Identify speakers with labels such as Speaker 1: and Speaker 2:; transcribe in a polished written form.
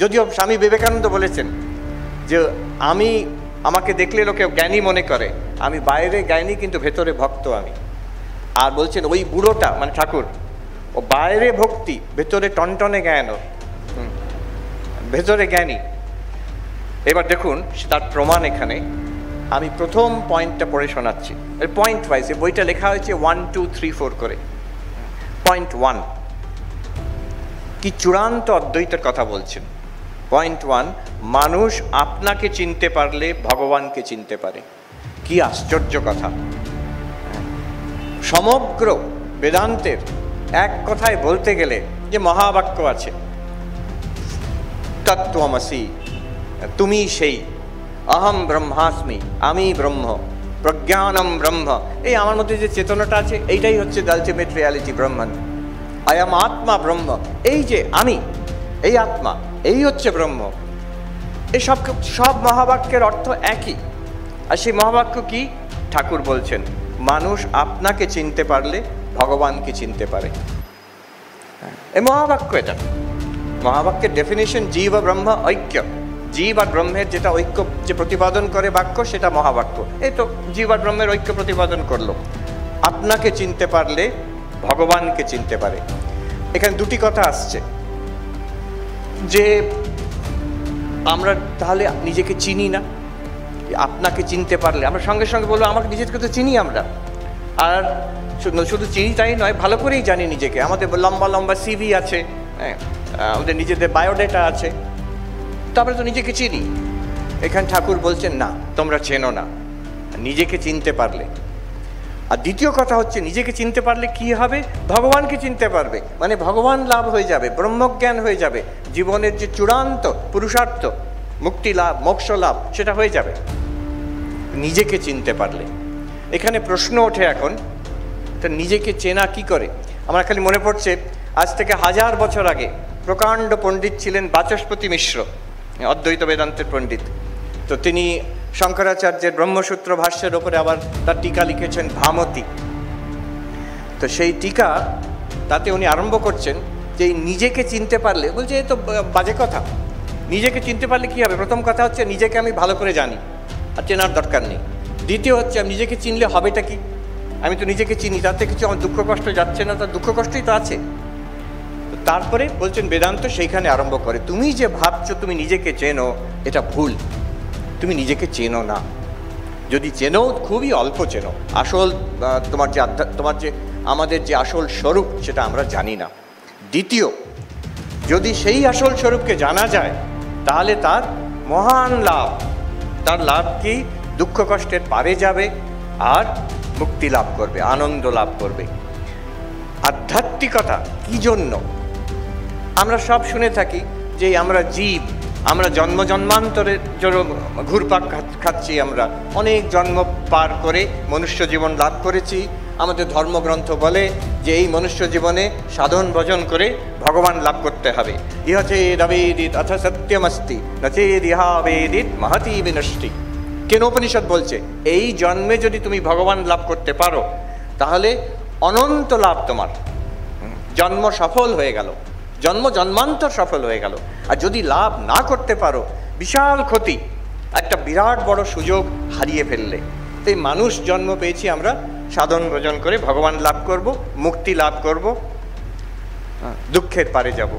Speaker 1: যদিও স্বামী বিবেকানন্দ বলেছেন যে আমাকে দেখলে লোকে জ্ঞানী মনে করে, আমি বাইরে জ্ঞানী কিন্তু ভেতরে ভক্ত আমি। আর বলছেন ওই বুড়োটা মানে ঠাকুর, ও বাইরে ভক্তি ভেতরে টনটনে জ্ঞান, ভেতরে জ্ঞানী। এবার দেখুন তার প্রমাণ এখানে। আমি প্রথম পয়েন্টটা পড়ে শোনাচ্ছি, পয়েন্ট ওয়াইজ। বইটা লেখা হয়েছে 1, 2, 3, 4 করে। পয়েন্ট 1 কি চূড়ান্ত অদ্বৈতের কথা বলছেন। পয়েন্ট 1, মানুষ আপনাকে চিনতে পারলে ভগবানকে চিনতে পারে। কি আশ্চর্য কথা! সমগ্র বেদান্তের এক কথায় বলতে গেলে যে মহাবাক্য আছে, তত্ত্বমসি, তুমি সেই, অহম ব্রহ্মাস্মি, আমি ব্রহ্ম, প্রজ্ঞানম ব্রহ্ম। এই আমার মধ্যে যে চেতনাটা আছে এইটাই হচ্ছে দ্য আলটিমেট রিয়ালিটি, ব্রহ্মণ। আয়াম আত্মা ব্রহ্ম, এই যে আমি, এই আত্মা, এই হচ্ছে ব্রহ্ম। এই সব মহাবাক্যের অর্থ একই। আর সেই মহাবাক্য কি? ঠাকুর বলছেন মানুষ আপনাকে চিনতে পারলে ভগবানকে চিনতে পারে। এই মহাবাক্য, এটা মহাবাক্যের ডেফিনেশন। জীব ও ব্রহ্ম ঐক্য, জীব আর ব্রহ্মের যেটা ঐক্য যে প্রতিপাদন করে বাক্য, সেটা মহাবাক্য। এই তো জীব আর ব্রহ্মের ঐক্য প্রতিপাদন করলো। আপনাকে চিনতে পারলে ভগবানকে চিনতে পারে। এখানে দুটি কথা আসছে যে আমরা তাহলে নিজেকে চিনি না। আপনাকে চিনতে পারলে আমরা সঙ্গে সঙ্গে বলবো আমাকে নিজেকে তো চিনি আমরা। আর শুধু চিনি তাই নয়, ভালো করেই জানি নিজেকে। আমাদের লম্বা লম্বা সিভি আছে, হ্যাঁ, আমাদের নিজেদের বায়োডেটা আছে, তো আমরা তো নিজেকে চিনি। এখানে ঠাকুর বলছেন না, তোমরা চেনো না, নিজেকে চিনতে পারলে। আর দ্বিতীয় কথা হচ্ছে নিজেকে চিনতে পারলে কি হবে? ভগবানকে চিনতে পারবে, মানে ভগবান লাভ হয়ে যাবে, ব্রহ্মজ্ঞান হয়ে যাবে। জীবনের যে চূড়ান্ত পুরুষার্থ, মুক্তি লাভ, মোক্ষ লাভ, সেটা হয়ে যাবে নিজেকে চিনতে পারলে। এখানে প্রশ্ন ওঠে এখন, তা নিজেকে চেনা কি করে? আমার খালি মনে পড়ছে আজ থেকে 1000 বছর আগে প্রকাণ্ড পণ্ডিত ছিলেন বাচস্পতি মিশ্র, অদ্বৈত বেদান্তের পণ্ডিত। তো তিনি শঙ্করাচার্যের ব্রহ্মসূত্র ভাষ্যের ওপরে আবার তার টিকা লিখেছেন ভামতি। তো সেই টিকা তাতে উনি আরম্ভ করছেন যে নিজেকে চিনতে পারলে, বলছে এ তো বাজে কথা। নিজেকে চিনতে পারলে কি হবে? প্রথম কথা হচ্ছে নিজেকে আমি ভালো করে জানি, আর চেনার দরকার নেই। দ্বিতীয় হচ্ছে আমি নিজেকে চিনলে হবেটা কি? আমি তো নিজেকে চিনি, তাতে কিছু আমার দুঃখ কষ্ট যাচ্ছে না, তার দুঃখ কষ্টই তো আছে। তারপরে বলছেন বেদান্ত সেইখানে আরম্ভ করে, তুমি যে ভাবছো তুমি নিজেকে চেনো, এটা ভুল। তুমি নিজেকে চেনো না। যদি চেনো খুবই অল্প চেনো। আসল তোমার যে আমাদের যে আসল স্বরূপ সেটা আমরা জানি না। দ্বিতীয়, যদি সেই আসল স্বরূপকে জানা যায় তাহলে তার মহান লাভ। তার লাভ কি? দুঃখ কষ্টের পারে যাবে আর মুক্তি লাভ করবে, আনন্দ লাভ করবে। আধ্যাত্মিকতা কি জন্য? আমরা সব শুনে থাকি যে আমরা জীব, আমরা জন্ম জন্মান্তরের ঘুরপাক খাচ্ছি, আমরা অনেক জন্ম পার করে মনুষ্য জীবন লাভ করেছি। আমাদের ধর্মগ্রন্থ বলে যে এই মনুষ্য জীবনে সাধন ভজন করে ভগবান লাভ করতে হবে। ইহা চেদবেদিত অথ সত্যমস্তি ন চেদিহা বেদিত মহতি বিনষ্টি। কেন উপনিষদ বলছে এই জন্মে যদি তুমি ভগবান লাভ করতে পারো তাহলে অনন্ত লাভ তোমার। জন্ম সফল হয়ে গেল, জন্ম জন্মান্তর সফল হয়ে গেল। আর যদি লাভ না করতে পারো বিশাল ক্ষতি, একটা বিরাট বড় সুযোগ হারিয়ে ফেললে। তাই মানুষ জন্ম পেয়েছি আমরা সাধন ভজন করে ভগবান লাভ করব, মুক্তি লাভ করব, দুঃখের পারে যাব।